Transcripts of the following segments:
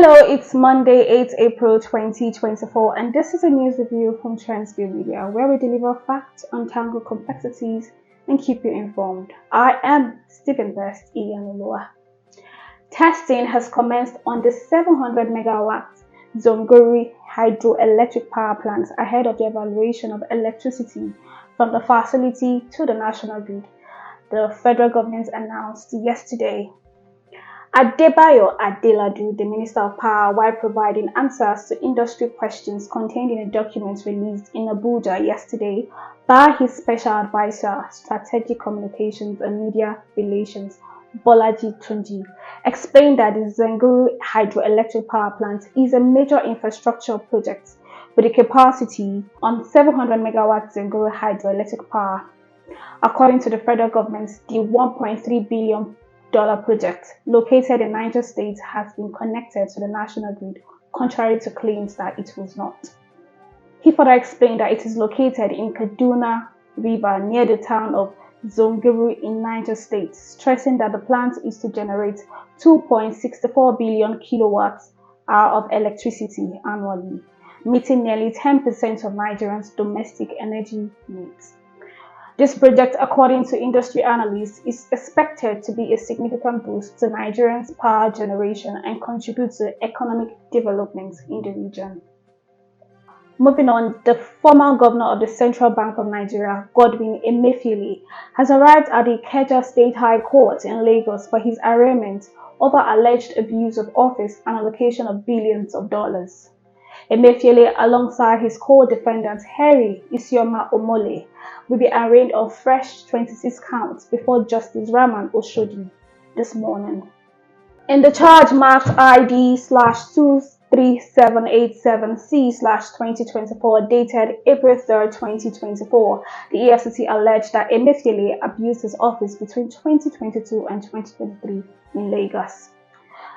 Hello, it's Monday, 8th April 2024, and this is a news review from Dreamville Media, where we deliver facts, untangle complexities, and keep you informed. I am Stephen Best Iyanulua. Testing has commenced on the 700 megawatts Zungeru hydroelectric power plant ahead of the evaluation of electricity from the facility to the national grid, the federal government announced yesterday. Adebayo Adeladu, the Minister of Power, while providing answers to industry questions contained in a document released in Abuja yesterday by his Special Advisor, Strategic Communications and Media Relations, Bolaji Tunji, explained that the Zungeru hydroelectric power plant is a major infrastructure project with a capacity on 700 megawatts Zungeru hydroelectric power. According to the federal government, the $1.3 billion project located in Niger State has been connected to the national grid, contrary to claims that it was not. He further explained that it is located in Kaduna River near the town of Zungeru in Niger State, stressing that the plant is to generate 2.64 billion kilowatts hour of electricity annually, meeting nearly 10% of Nigerians' domestic energy needs. This project, according to industry analysts, is expected to be a significant boost to Nigerians' power generation and contribute to economic development in the region. Moving on, the former governor of the Central Bank of Nigeria, Godwin Emefiele, has arrived at the Ikeja State High Court in Lagos for his arraignment over alleged abuse of office and allocation of billions of dollars. Emefiele, alongside his co-defendant Harry Isioma Omole, will be arraigned on fresh 26 counts before Justice Rema this morning. In the charge marked ID/23787C/2024 dated April 3, 2024, the EFCC alleged that Emefiele abused his office between 2022 and 2023 in Lagos.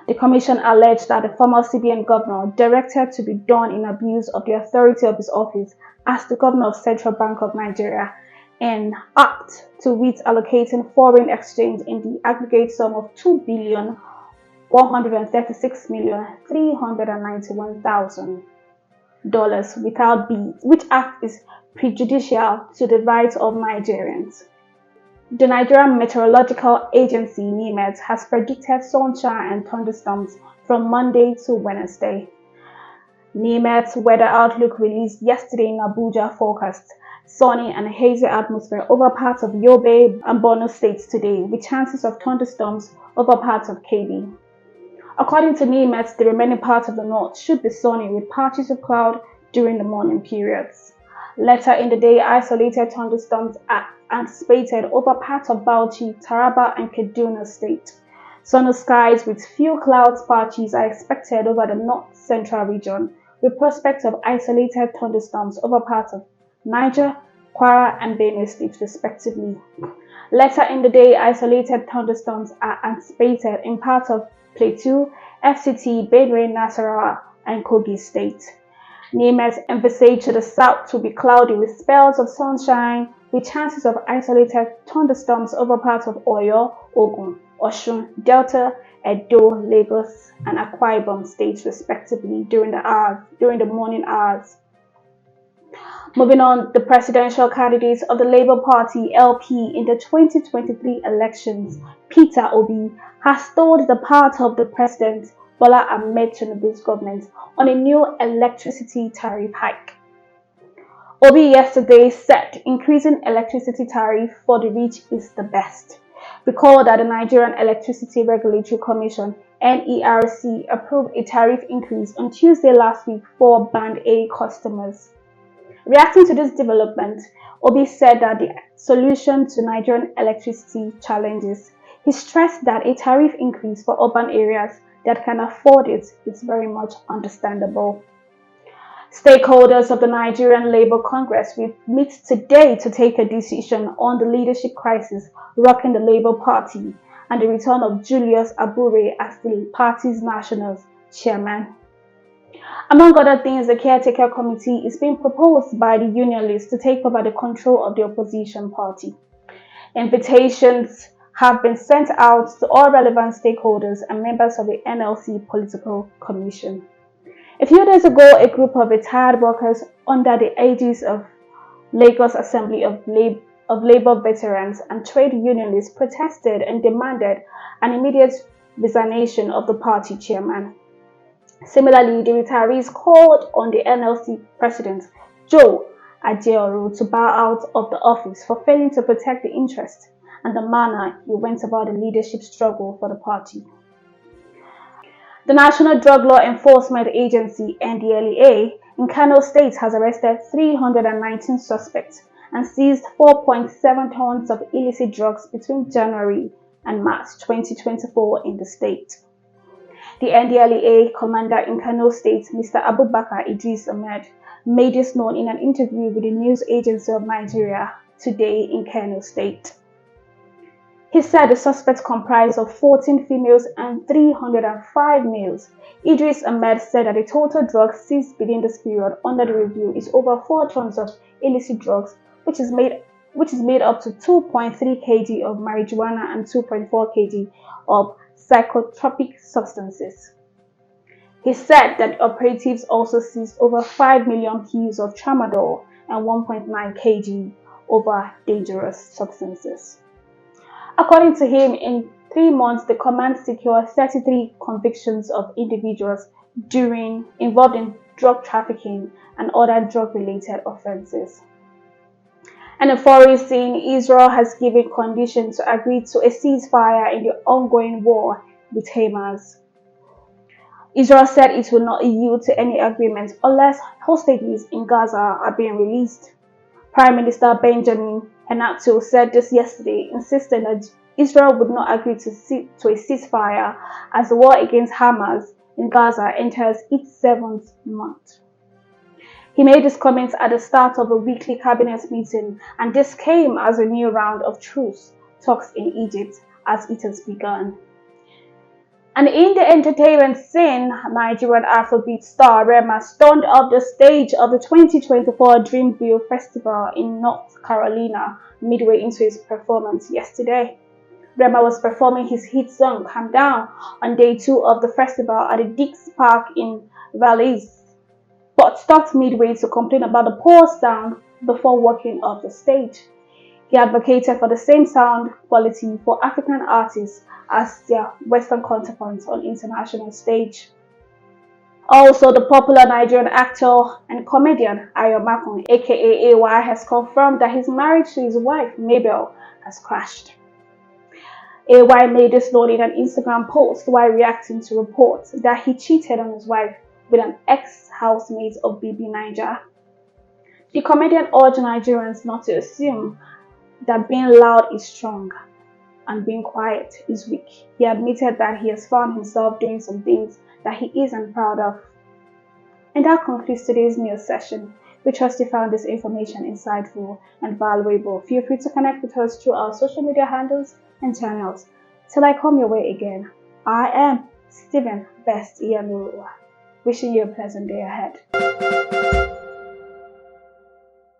The commission alleged that the former CBN governor directed to be done in abuse of the authority of his office as the governor of Central Bank of Nigeria and act to wit allocating foreign exchange in the aggregate sum of $2,136,391,000 without beads, which act is prejudicial to the rights of Nigerians. The Nigerian Meteorological Agency NiMet has predicted sunshine and thunderstorms from Monday to Wednesday. NiMet's weather outlook released yesterday in Abuja forecast sunny and hazy atmosphere over parts of Yobe and Borno states today, with chances of thunderstorms over parts of Kebbi. According to NiMet, the remaining parts of the north should be sunny with patches of cloud during the morning periods. Later in the day, isolated thunderstorms are anticipated over parts of Bauchi, Taraba, and Kaduna State. Sunny skies with few clouds patches are expected over the north-central region, with prospects of isolated thunderstorms over parts of Niger, Kwara, and Benue States, respectively. Later in the day, isolated thunderstorms are anticipated in parts of Plateau, FCT, Benue, Nasarawa, and Kogi State. NiMet envisaged to the south to be cloudy with spells of sunshine, with chances of isolated thunderstorms over parts of Oyo, Ogun, Osun, Delta, Edo, Lagos, and Akwa Ibom states, respectively, during the morning hours. Moving on, the presidential candidate of the Labour Party (LP) in the 2023 elections, Peter Obi, has stalled the path of the President Bola Ahmed Tinubu's government on a new electricity tariff hike. Obi yesterday said increasing electricity tariff for the rich is the best. Recall that the Nigerian Electricity Regulatory Commission (NERC) approved a tariff increase on Tuesday last week for Band A customers. Reacting to this development, Obi said that the solution to Nigerian electricity challenges. He stressed that a tariff increase for urban areas that can afford it is very much understandable. Stakeholders of the Nigerian Labour Congress will meet today to take a decision on the leadership crisis rocking the Labour Party and the return of Julius Abure as the party's national chairman. Among other things, the caretaker committee is being proposed by the unionists to take over the control of the opposition party. Invitations have been sent out to all relevant stakeholders and members of the NLC Political Commission. A few days ago, a group of retired workers under the aegis of Lagos Assembly of Labour Veterans and Trade Unionists protested and demanded an immediate resignation of the party chairman. Similarly, the retirees called on the NLC President, Joe Ajaero, to bow out of the office for failing to protect the interests and the manner he went about the leadership struggle for the party. The National Drug Law Enforcement Agency, NDLEA, in Kano State has arrested 319 suspects and seized 4.7 tons of illicit drugs between January and March 2024 in the state. The NDLEA commander in Kano State, Mr. Abubakar Idris Ahmed, made this known in an interview with the News Agency of Nigeria today in Kano State. He said the suspects comprised of 14 females and 305 males. Idris Ahmed said that the total drugs seized within this period under the review is over 4 tons of illicit drugs, which is made up to 2.3 kg of marijuana and 2.4 kg of psychotropic substances. He said that operatives also seized over 5 million pills of tramadol and 1.9 kg of dangerous substances. According to him, in 3 months, the command secured 33 convictions of individuals involved in drug trafficking and other drug-related offenses. And a foreign scene, Israel has given conditions to agree to a ceasefire in the ongoing war with Hamas. Israel said it will not yield to any agreement unless hostages in Gaza are being released. Prime Minister Benjamin Netanyahu said this yesterday, insisting that Israel would not agree to a ceasefire as the war against Hamas in Gaza enters its 7th month. He made his comments at the start of a weekly cabinet meeting, and this came as a new round of truce talks in Egypt as it has begun. And in the entertainment scene, Nigerian Afrobeat star Rema stormed off the stage of the 2024 Dreamville Festival in North Carolina midway into his performance yesterday. Rema was performing his hit song Calm Down on day 2 of the festival at the Dix Park in Valleys, but stopped midway to complain about the poor sound before walking off the stage. He advocated for the same sound quality for African artists as their Western counterparts on international stage. Also, the popular Nigerian actor and comedian Ayo Makun, aka AY, has confirmed that his marriage to his wife Mabel has crashed. AY made this known in an Instagram post while reacting to reports that he cheated on his wife with an ex-housemate of BB Niger. The comedian urged Nigerians not to assume that being loud is strong and being quiet is weak. He admitted that he has found himself doing some things that he isn't proud of. And that concludes today's news session. We trust you found this information insightful and valuable. Feel free to connect with us through our social media handles and channels. Till I come your way again, I am Stephen Best Iyanurua, wishing you a pleasant day ahead.